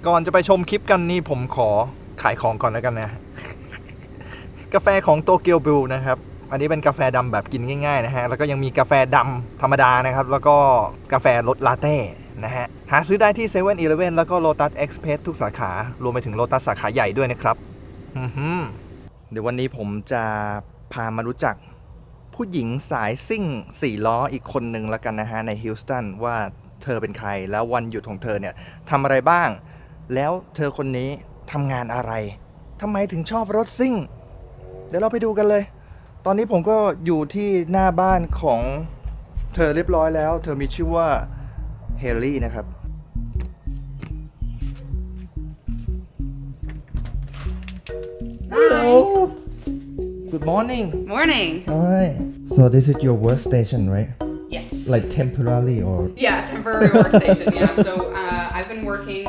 ก่อนจะไปชมคลิปกันนี่ผมขอขายของก่อนแล้วกันนะกาแฟของโตเกียวบลูนะครับอันนี้เป็นกาแฟดำแบบกินง่ายๆนะฮะแล้วก็ยังมีกาแฟดำธรรมดานะครับแล้วก็กาแฟรสลาเต้นะฮะหาซื้อได้ที่7-Eleven แล้วก็ Lotus Express ทุกสาขารวมไปถึง Lotus สาขาใหญ่ด้วยนะครับเดี๋ยววันนี้ผมจะพามารู้จักผู้หญิงสายซิ่ง4ล้ออีกคนหนึ่งแล้วกันนะฮะในฮิลสตันว่าเธอเป็นใครแล้ววันหยุดของเธอเนี่ยทำอะไรบ้างแล้วเธอคนนี้ทำงานอะไรทำไมถึงชอบรถซิ่งเดี๋ยวเราไปดูกันเลยตอนนี้ผมก็อยู่ที่หน้าบ้านของเธอเรียบร้อยแล้วเธอมีชื่อว่าเฮลี่นะครับ Hello Good morning Morning Hi So this is your workstation right Yes Like temporarily or Yeah temporary workstation yeah so I've been working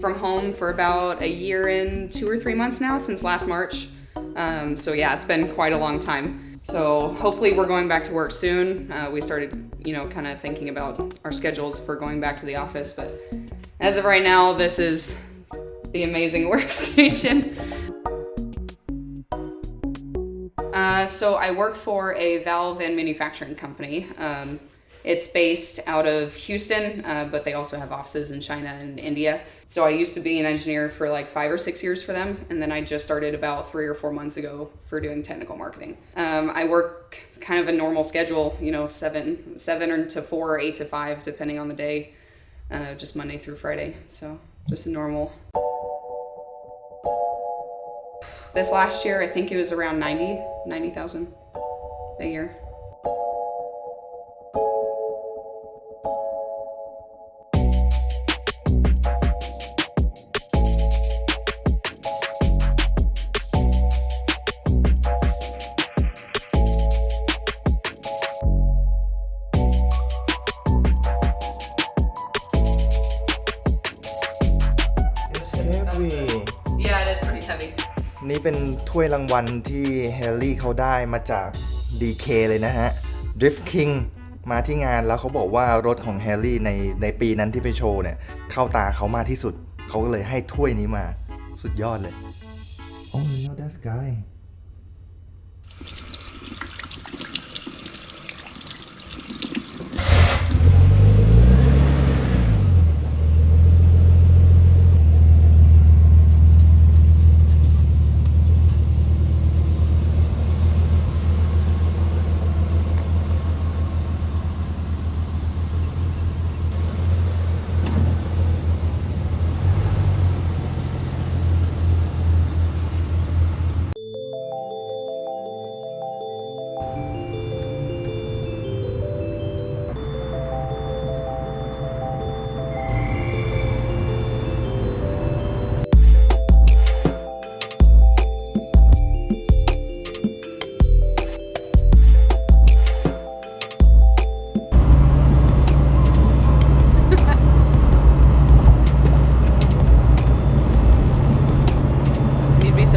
from home for about a year and 2 or 3 months now since last March so yeah it's been quite a long time so hopefully we're going back to work soon we started kind of thinking about our schedules for going back to the office but as of right now this is the amazing workstation so I work for a valve and manufacturing company it's based out of Houston but they also have offices in China and India so I used to be an engineer for like 5 or 6 years for them and then I just started about 3 or 4 months ago for doing technical marketing I work kind of a normal schedule 7 to 4 or 8 to 5 depending on the day just Monday through Friday so just a normal This last year, I think it was around 90,000 a year. It's heavy Yeah, it is pretty heavy. นี่เป็นถ้วยรางวัลที่แฮร์รี่เขาได้มาจาก DK เลยนะฮะ Drift King มาที่งานแล้วเขาบอกว่ารถของแฮร์รี่ในปีนั้นที่ไปโชว์เนี่ยเข้าตาเขามากที่สุดเขาก็เลยให้ถ้วยนี้มาสุดยอดเลย Oh you know that guy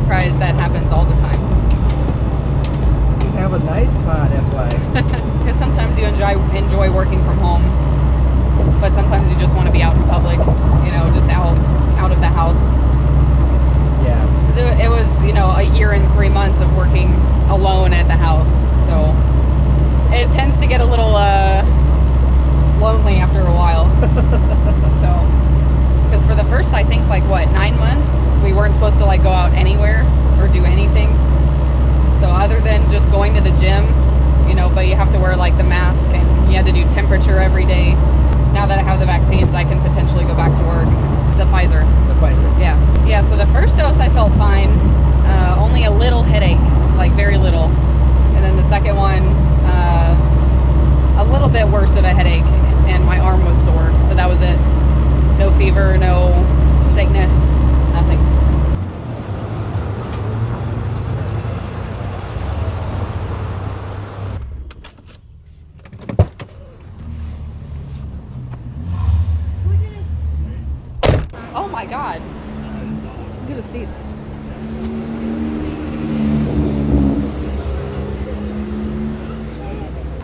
Surprised that happens all the time. You have a nice car that's why Because sometimes you enjoy working from home, but sometimes you just want to be out in public, just out of the house. Yeah Because it was, a year and 3 months of working alone at the house, so it tends to get a little lonely after a while. So. Because for the first, I think, 9 months, we weren't supposed to, go out anywhere or do anything. So other than just going to the gym, but you have to wear, the mask, and you had to do temperature every day. Now that I have the vaccines, I can potentially go back to work. The Pfizer. Yeah. Yeah, so the first dose, I felt fine. Only a little headache, very little. And then the second one, a little bit worse of a headache, and my arm was sore, but that was it.No fever, no sickness, nothing. Oh my god. Look at the seats.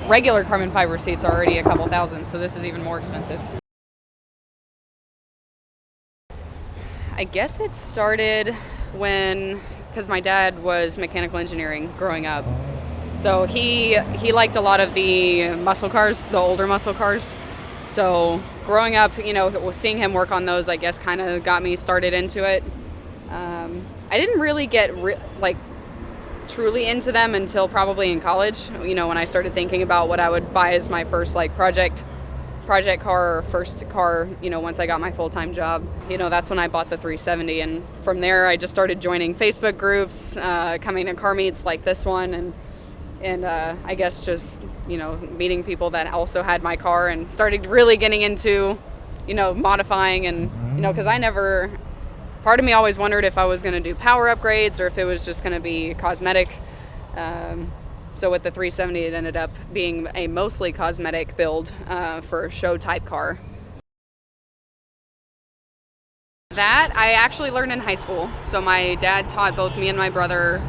Regular carbon fiber seats are already a couple thousand, so this is even more expensive. I guess it started because my dad was mechanical engineering growing up. So he liked a lot of the muscle cars, the older muscle cars. So growing up, seeing him work on those, I guess kind of got me started into it. I didn't really get truly into them until probably in college, when I started thinking about what I would buy as my first project car or first car, once I got my full-time job. That's when I bought the 370, and from there I just started joining Facebook groups, coming to car meets like this one, and I guess just, meeting people that also had my car and started really getting into, modifying and, because part of me always wondered if I was going to do power upgrades or if it was just going to be cosmetic. So with the 370, it ended up being a mostly cosmetic build for a show type car. That I actually learned in high school. So my dad taught both me and my brother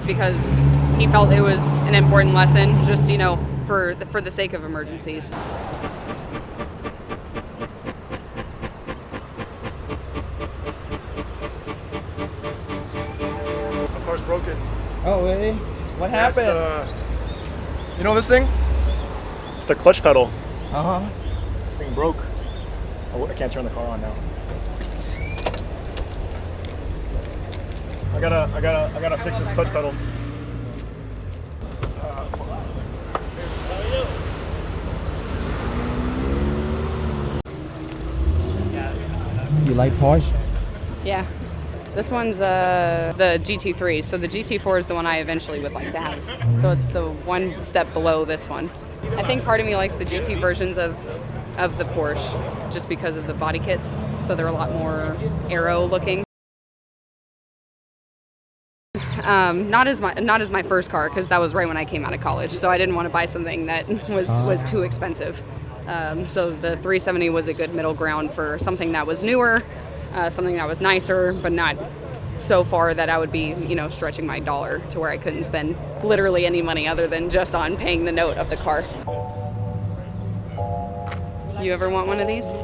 because he felt it was an important lesson, just for the sake of emergencies. My car's broken. Oh, really? What happened? You know this thing? It's the clutch pedal. Uh-huh. This thing broke. I can't turn the car on now. I gotta fix this clutch pedal. You like Porsche? Yeah. This one's the GT3, so the GT4 is the one I eventually would like to have. So it's the one step below this one. I think part of me likes the GT versions of the Porsche just because of the body kits, so they're a lot more aero looking. Not as my first car, because that was right when I came out of college, so I didn't want to buy something that was too expensive. So the 370 was a good middle ground for something that was newer, something that was nicer, but not so far that I would be, stretching my dollar to where I couldn't spend literally any money other than just on paying the note of the car. You ever want one of these?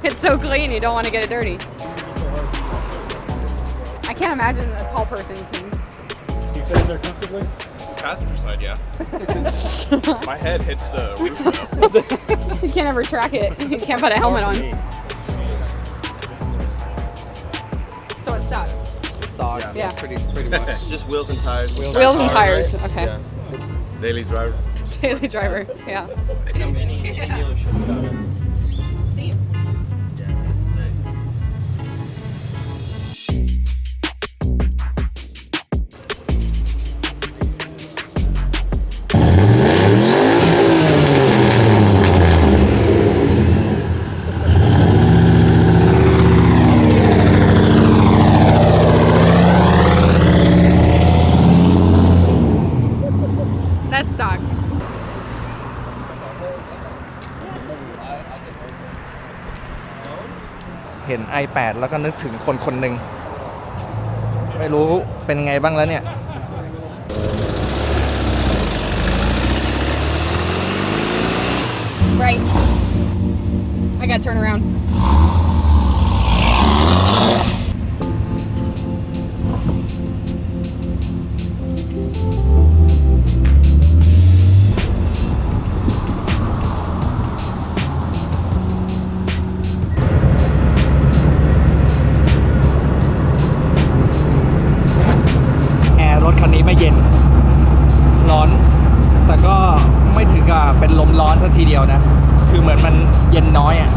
It's so clean, you don't want to get it dirty. I can't imagine a tall person can. You fit in there comfortably? Passenger side, yeah. My head hits the roof though. You can't ever track it. You can't put a helmet on. So it's stock. Stock. Yeah. Pretty much. Just wheels and tires. Wheels and tires. Okay. Yeah. It's daily driver. Daily driver. Yeah. That's stock. เห็น i8 แล้วก็นึกถึงคนหนึ่งไม่รู้เป็นไงบ้างแล้วเนี่ย Right. I gotta turn around. Air รถคันนี้ไม่เย็นร้อน แต่ก็ไม่ถึงกับเป็นลมร้อนสักทีเดียวนะ คือเหมือนมันเย็นน้อยอ่ะ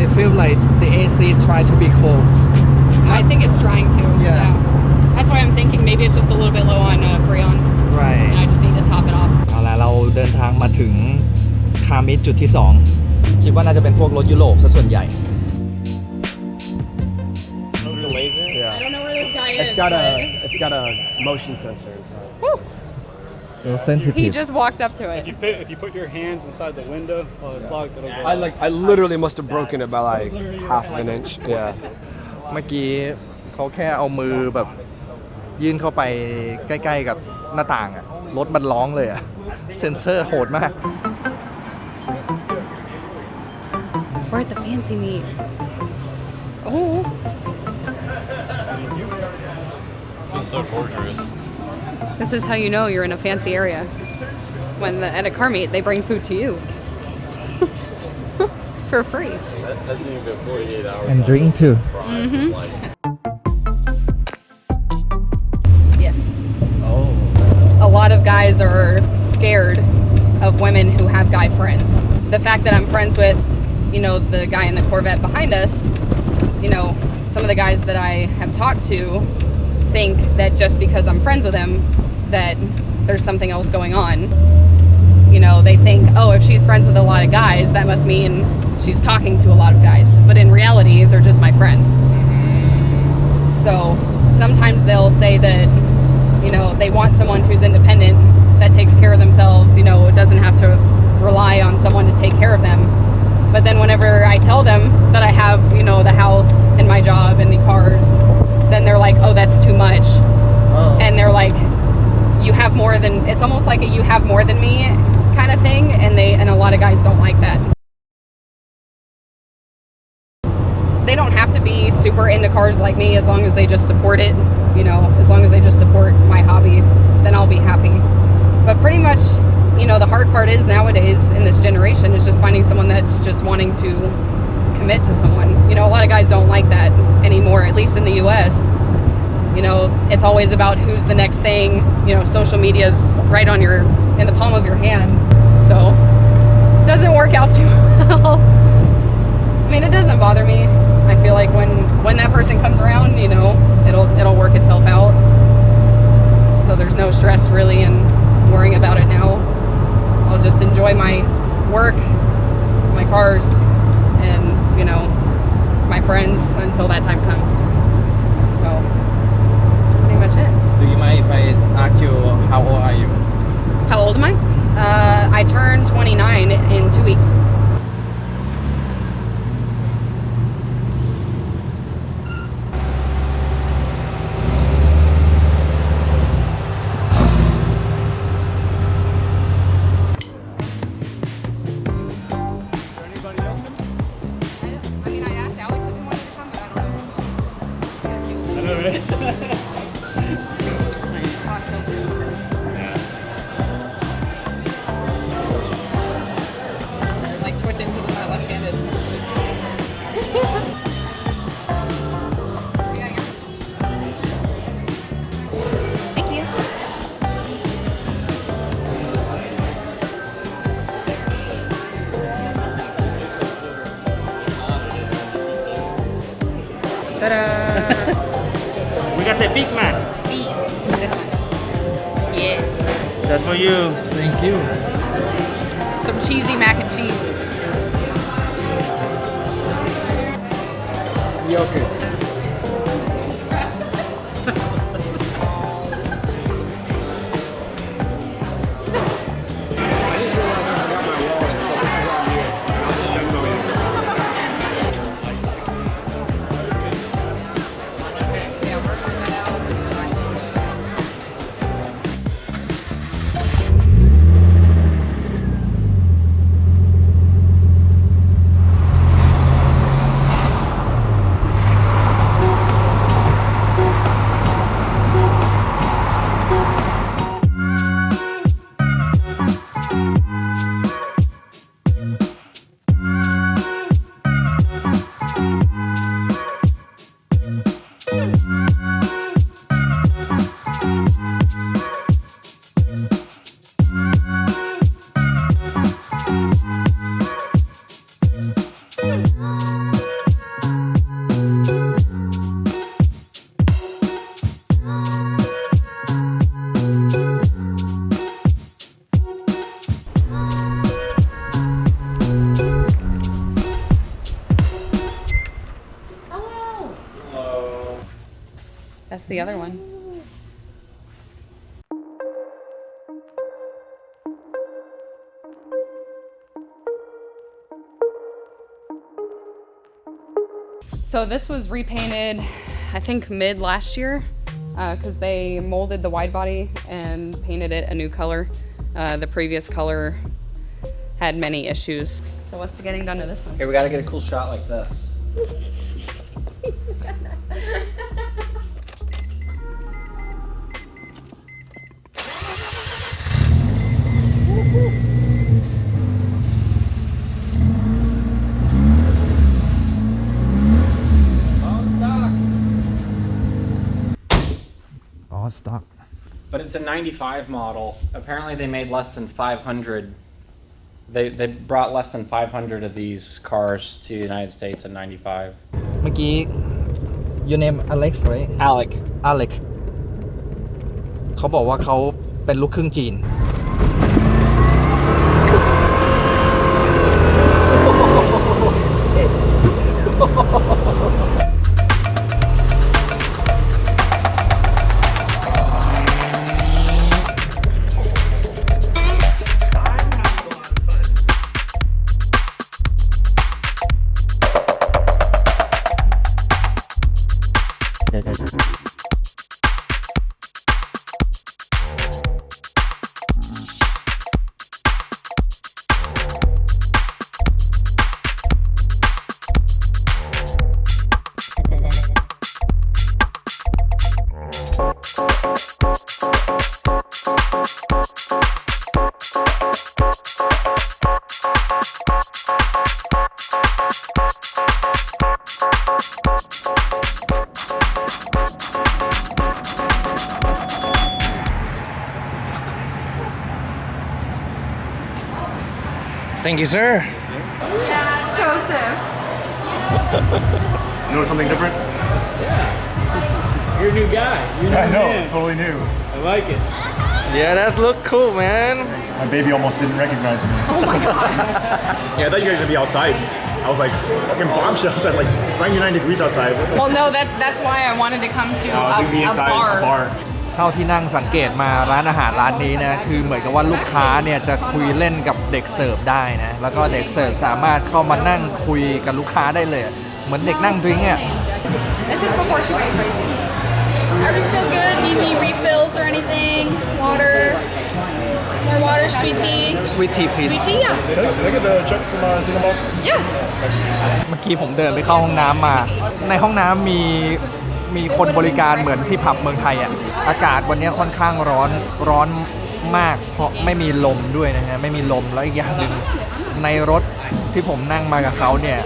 It feels like the AC try to be cold. I think it's trying to. Yeah. That's why I'm thinking maybe it's just a little bit low on Freon. Right. And I just need to top it off. เอาล่ะเราเดินทางมาถึงคามิดจุดที่ 2 คิดว่าน่าจะเป็นพวกรถยุโรปซะส่วนใหญ่ The laser? I Yeah. don't know where this guy is. It's got a motion sensor. Woo. so sensitive He just walked up to it. If you put your hands inside the window while it's locked, it'll go. I literally must have broken it by like half of an inch. Yeah. เมื่อกี้เขาแค่เอามือแบบ ยื่นเข้าไปใกล้ๆกับหน้าต่างอะรถมันร้องเลยอะเซ็นเซอร์โหดมาก We're at the fancy meat. Oh. It's been so torturous. This is how you know you're in a fancy area. At a car meet, they bring food to you for free. That hasn't even been 48 hours. And drink too. Yes. Oh. A lot of guys are scared of women who have guy friends. The fact that I'm friends with, the guy in the Corvette behind us, some of the guys that I have talked to think that just because I'm friends with him, that there's something else going on. They think, oh, if she's friends with a lot of guys, that must mean she's talking to a lot of guys. But in reality, they're just my friends. So sometimes they'll say that, they want someone who's independent, that takes care of themselves, doesn't have to rely on someone to take care of them. But then whenever I tell them that I have, the house and my job and the cars, then they're like, oh, that's too much. Oh. And they're like, you have more than, it's almost like a you have more than me kind of thing. And a lot of guys don't like that. They don't have to be super into cars like me as long as they just support it, as long as they just support my hobby, then I'll be happy. But pretty much, the hard part is nowadays in this generation is just finding someone that's just wanting to commit to someone. A lot of guys don't like that anymore, at least in the US. It's always about who's the next thing. Social media's right in the palm of your hand. So it doesn't work out too well. I mean, it doesn't bother me. I feel like when that person comes around, it'll work itself out. So there's no stress really in worrying about it now. I'll just enjoy my work, my cars, and, my friends until that time comes. So that's pretty much it. Do you mind if I ask you how old are you? How old am I? I turn 29 in 2 weeks. I mean, I asked Alex if he wanted to come, but I don't know. I know, right? Cocktails. Like twitching because I'm not left-handed. Thank you. Ta-da! We got the Big Mac. This one. Yes. That's for you. Thank you. Some cheesy mac and cheese. Mediocre. I just realized I forgot my wallet, so this is on you. I'll just Venmo you. Yeah, we're gonna head out. That's the other one. So this was repainted, I think mid last year. because they molded the wide body and painted it a new color. The previous color had many issues. So what's getting done to this one? Here, we gotta get a cool shot like this. Oh, stop. But it's a 95 model. Apparently they made less than 500. They brought less than 500 of these cars to the United States in 95. เมื่อกี้ your name Alex right Alec. Alex เขาบอกว่าเขาเป็นลูกครึ่งจีน Thank you, sir. Joseph. Notice something different? You're a new guy. You're a I new know, man. totally new. I like it. Yeah, that's look cool, man. My baby almost didn't recognize me. Oh my god. Yeah, I thought you guys were gonna be outside. I was like, fucking bombshells at like it's 99 degrees outside. What the Well, no, that's why I wanted to come to Leave me a inside bar. the bar. เท่าที่นั่งสังเกตมาร้านอาหารร้านนี้นะคือเหมือนกับว่าลูกค้าเนี่ยจะคุยเล่นกับเด็กเสิร์ฟได้นะแล้วก็เด็กเสิร์ฟสามารถเข้ามานั่งคุยกับลูกค้าได้เลยเหมือนเด็กนั่งดริงก์อ่ะ This is before she went crazy. Are we still good? Need any refills or anything? Water? More water? Sweet tea? Sweet tea please Sweet tea? Yeah. Can I get the check from Singapore? Yeah. เมื่อกี้ผมเดินไปเข้าห้องน้ำมาในห้องน้ำมีคนบริการเหมือนที่ผับเมืองไทยอ่ะอากาศวันนี้ค่อนข้างร้อนมากเพราะไม่มีลมด้วยนะฮะไม่มีลมแล้วอีกอย่างหนึ่งในรถที่ผมนั่งมากับเขาเนี่ย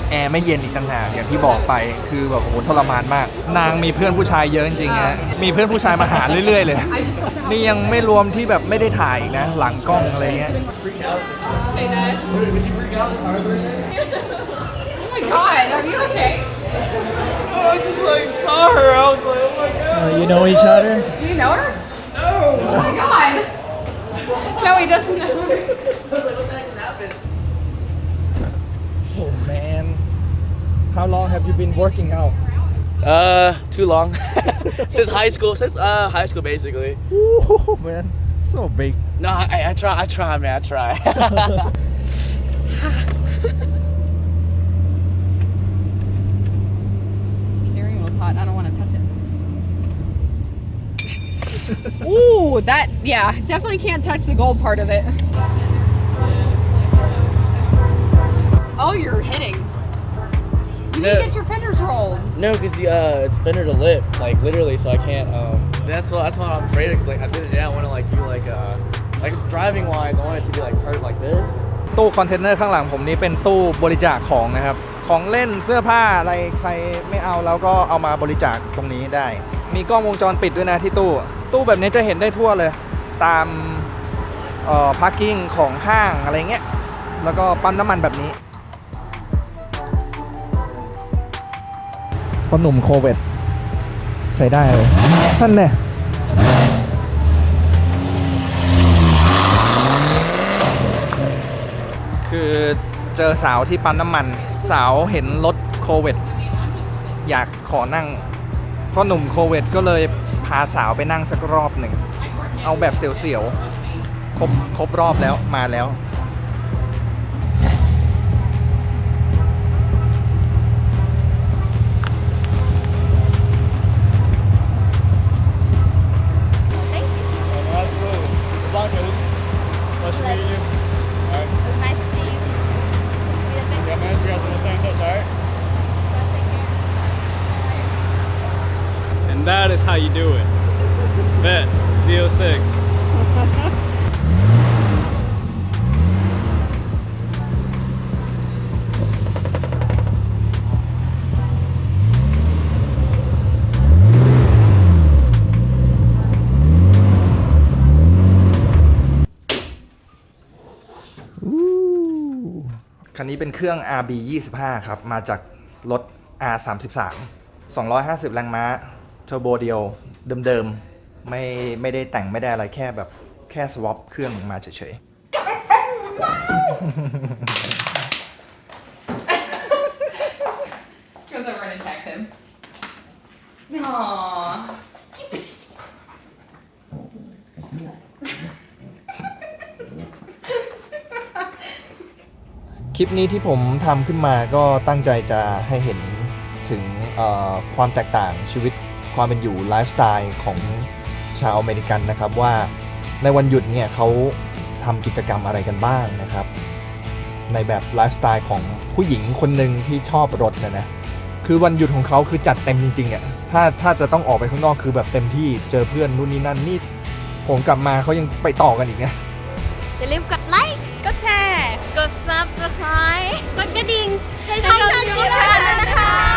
แอร์ไม่เย็นอีกต่างหากอย่างที่บอกไปคือแบบโอ้โหทรมานมากนางมีเพื่อนผู้ชายเยอะจริงๆฮะมีเพื่อนผู้ชายมาหาเรื่อยๆเลยนี่ยังไม่รวมที่แบบไม่ได้ถ่ายอีกนะหลังกล้องอะไรเงี้ย Say that. Oh my god, are you okay? I just like saw her. I was like, oh my god. You know each other Do you know her? No. Oh my god. No, he doesn't know her. Oh man How long have you been working out Too long. Since high school, basically. Ooh, man so big No, I try, man, I try. Steering wheel's hot. I don't want to touch it. Ooh, that, yeah, definitely can't touch the gold part of it. Oh, you're hitting. You need to get your fenders rolled. No, cause it's fender to lip, like literally, so I can't. That's why I'm afraid of, cause like I did it. Yeah, I want to like do like driving wise, I want it to be like part like this. ตู้คอนเทนเนอร์ข้างหลังผมนี้เป็นตู้บริจาคของนะครับของเล่นเสื้อผ้าอะไรใครไม่เอาแล้วก็เอามาบริจาคตรงนี้ได้มีกล้องวงจรปิดด้วยนะที่ตู้แบบนี้จะเห็นได้ทั่วเลยตามพาร์กิ้งของห้างอะไรเงี้ยแล้วก็ปั๊มน้ำมันแบบนี้พ่อหนุ่มโควิดใช้ได้เลยท่านเนี่ยคือเจอสาวที่ปั๊มน้ำมันสาวเห็นรถโควิดอยากขอนั่งพ่อหนุ่มโควิดก็เลยพาสาวไปนั่งสักรอบหนึ่งเอาแบบเสียวๆครบรอบแล้วมาแล้ว how you do it. Bet. Z06. คันนี้เป็นเครื่อง RB 25ครับมาจากรถ R 33 250 แรงม้าเทอร์โบเดียวเดิมๆไม่ได้แต่งไม่ได้อะไรแค่แบบแค่สวอปเครื่องมาเฉยๆ Goes over and attacks him. Aww. คลิปนี้ที่ผมทำขึ้นมาก็ตั้งใจจะให้เห็นถึงความแตกต่างชีวิตความเป็นอยู่ไลฟ์สไตล์ของชาวอเมริกันนะครับว่าในวันหยุดเนี่ยเขาทำกิจกรรมอะไรกันบ้างนะครับในแบบไลฟ์สไตล์ของผู้หญิงคนหนึ่งที่ชอบรถนะคือวันหยุดของเขาคือจัดเต็มจริงๆอ่ะถ้าจะต้องออกไปข้างนอกคือแบบเต็มที่เจอเพื่อนนู่นนี่นั่นนี่ผมกลับมาเขายังไปต่อกันอีกนะ อย่าลืมกดไลค์ กดแชร์ กด Subscribe กดกระดิ่งให้ช่องยูทูบนะคะ